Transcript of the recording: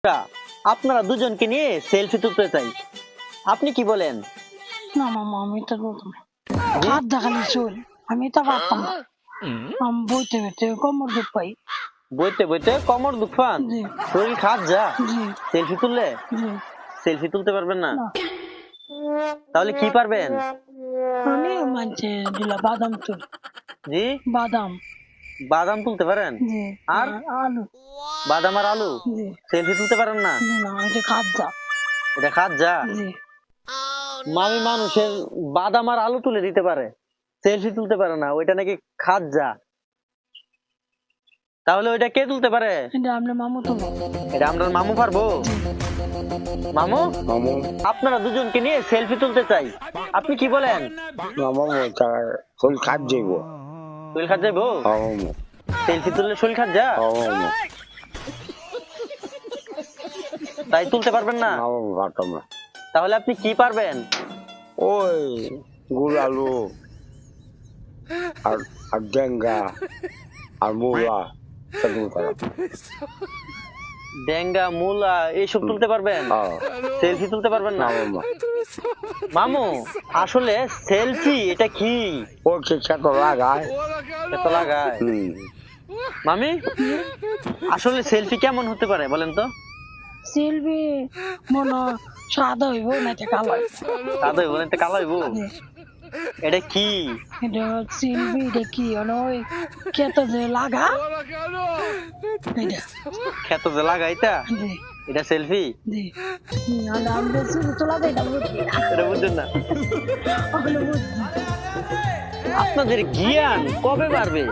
টা, আপনারা দুজনকে নিয়ে সেলফি তুলতে চাই, আপনি কি বলেন? না মামা, আমি তো বলতাম হাত দেখালে চল, আমি তো পারতাম না। আমি বইতে বইতে কোমর দুঃখ পাই। বইতে বইতে কোমর দুঃখ পান? জি শরীর খাত যা জি সেলফি তুললে? জি। সেলফি তুলতে পারবেন না? না, তাহলে কি পারবেন? আমি মানছে দিলা বাদাম চুল। জি, বাদাম। বাদাম তুলতে পারেন? জি। আর আলু। বাদাম আর আলু জি সেলফি তুলতে পারেন না? জি। না, এটা খাদ যা। এটা খাত যা। জি। মামি মানুষের বাদাম আর আলু তুলে দিতে পারে, সেলফি তুলতে পারে না, ওইটা নাকি খাত যা। তাহলে ওইটা কে তুলতে পারে? এটা আমরা মামু তো। এটা আমরা মামু পারবো? মামু, মামু আপনারা দুজনকে নিয়ে সেলফি তুলতে চাই, আপনি কি বলেন? মামু তার ফুল খাট যাইব। শরীর খাত যাইবো? মামু সেলফি তুললে শরীর খাত যা, মামু তাই তুলতে পারবেন না? মামু পারতাম না। তাহলে আপনি কি পারবেন? ওই গুড় আলু আর আর ডেঙ্গা আর মূলা সেগুলো করা। ডেঙ্গা মূলা এইসব তুলতে পারবেন? সেলফি তুলতে পারবেন না? মামু মামু, আসলে সেলফি এটা কি? ও শিক্ষা তো লাগায়। এত লাগায়। হুম। মামি, আসলে সেলফি কেমন হতে পারে বলেন তো? সেলফি মনে হয় সাদা হইব না এটা কালো হইব। দাদা বলেন তো কালো হইবো? জি। এটা কি? এটা সেলফি এটা কি মানে ওই ক্ষেত যে লাগা এটা। ক্ষেত যে লাগাইতা জি এটা সেলফি? জি। আমরা শুধু তোলা দেয় না, বুঝি না। এটা বুঝছেন না? ওগুলো বুঝছি। আপনাদের জ্ঞান কবে বাড়বে?